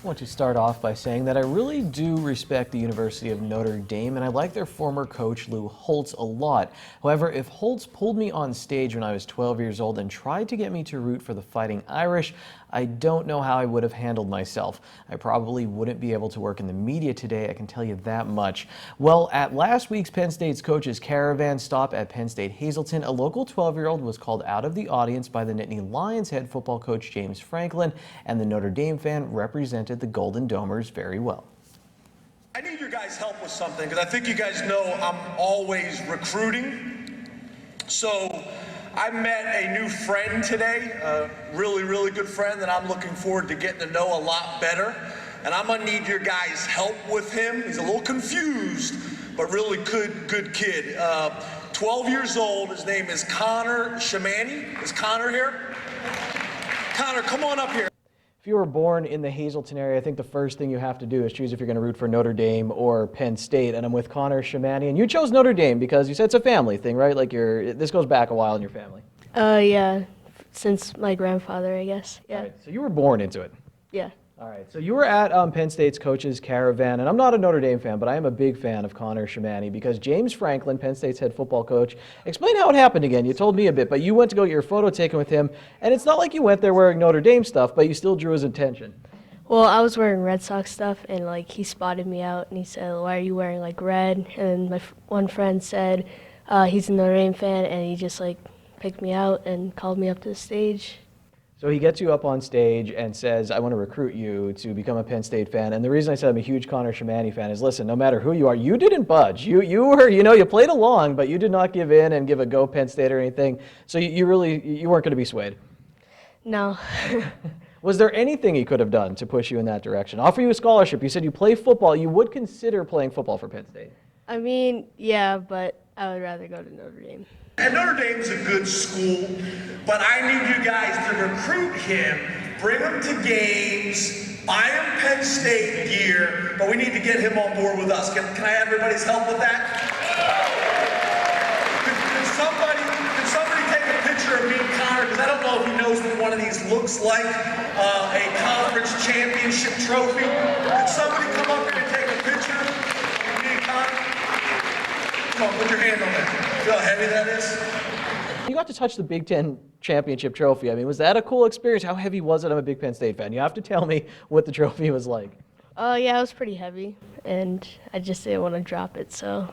I want to start off by saying that I really do respect the University of Notre Dame, and I like their former coach Lou Holtz a lot. However, if Holtz pulled me on stage when I was 12 years old and tried to get me to root for the Fighting Irish, I don't know how I would have handled myself. I probably wouldn't be able to work in the media today, I can tell you that much. Well, at last week's Penn State's coaches caravan stop at Penn State Hazleton, a local 12-year-old was called out of the audience by the Nittany Lions head football coach James Franklin, and the Notre Dame fan represented the Golden Domers very well. I need your guys' help with something because I think you guys know I'm always recruiting. So I met a new friend today, a really good friend that I'm looking forward to getting to know a lot better. And I'm gonna need your guys' help with him. He's a little confused, but really good kid. 12 years old, his name is Connor Shamani. Is Connor here? Connor, come on up here. If you were born in the Hazleton area, I think the first thing you have to do is choose if you're going to root for Notre Dame or Penn State. And I'm with Connor Shamani, and you chose Notre Dame because you said it's a family thing, right? Like this goes back a while in your family. Yeah, since my grandfather, I guess. Yeah. All right, so you were born into it. Yeah. All right, so you were at Penn State's coaches caravan, and I'm not a Notre Dame fan, but I am a big fan of Connor Shamani because James Franklin, Penn State's head football coach, explain how it happened again. You told me a bit, but you went to go get your photo taken with him, and it's not like you went there wearing Notre Dame stuff, but you still drew his attention. Well, I was wearing Red Sox stuff, and he spotted me out, and he said, "Why are you wearing red?" And my one friend said he's a Notre Dame fan, and he just picked me out and called me up to the stage. So he gets you up on stage and says, I want to recruit you to become a Penn State fan. And the reason I said I'm a huge Connor Shamani fan is, listen, no matter who you are, you didn't budge. You were, you played along, but you did not give in and give a go Penn State or anything. So you weren't going to be swayed. No. Was there anything he could have done to push you in that direction? Offer you a scholarship. You said you play football. You would consider playing football for Penn State. I mean, yeah, but I would rather go to Notre Dame. And Notre Dame's a good school, but I need you guys to recruit him, bring him to games, buy him Penn State gear, but we need to get him on board with us. Can I have everybody's help with that? Can somebody take a picture of me and Connor, because I don't know if he knows what one of these looks like, a conference championship trophy. Can somebody come up here and take a picture of me and Connor? Come on, put your hand on that. Feel how heavy that is? You got to touch the Big Ten championship trophy. I mean, was that a cool experience? How heavy was it? I'm a big Penn State fan. You have to tell me what the trophy was like. Yeah, it was pretty heavy, and I just didn't want to drop it, so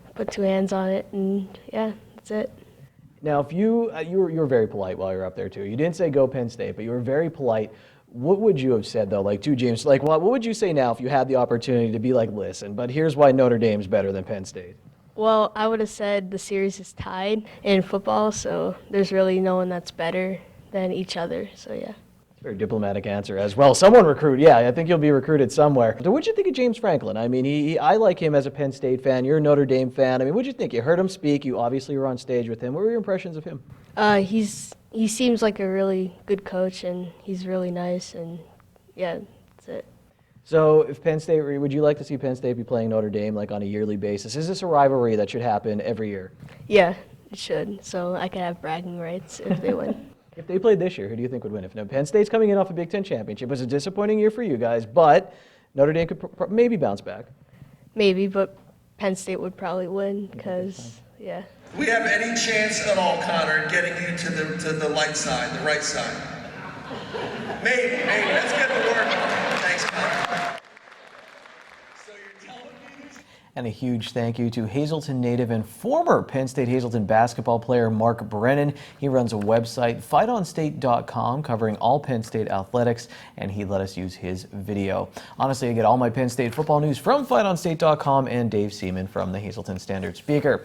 I put two hands on it, and yeah, that's it. Now, if you were very polite while you were up there too. You didn't say go Penn State, but you were very polite. What would you have said though, to James? What would you say now if you had the opportunity to be listen, but here's why Notre Dame's better than Penn State? Well, I would have said the series is tied in football, so there's really no one that's better than each other, so yeah. Very diplomatic answer as well. Someone recruit, yeah, I think you'll be recruited somewhere. So what'd you think of James Franklin? I mean, I like him as a Penn State fan. You're a Notre Dame fan. I mean, what'd you think? You heard him speak. You obviously were on stage with him. What were your impressions of him? He seems like a really good coach, and he's really nice, and yeah, that's it. So if Penn State, would you like to see Penn State be playing Notre Dame on a yearly basis? Is this a rivalry that should happen every year? Yeah, it should, so I could have bragging rights if they win. If they played this year, who do you think would win? If Penn State's coming in off a Big Ten championship, it was a disappointing year for you guys, but Notre Dame could maybe bounce back. Maybe, but Penn State would probably win because, yeah. Do we have any chance at all, Connor, in getting you to the light side, the right side? Maybe. Let's get to work. Thanks, Connor. And a huge thank you to Hazleton native and former Penn State Hazleton basketball player Mark Brennan. He runs a website, fightonstate.com, covering all Penn State athletics, and he let us use his video. Honestly, I get all my Penn State football news from fightonstate.com and Dave Seaman from the Hazleton Standard Speaker.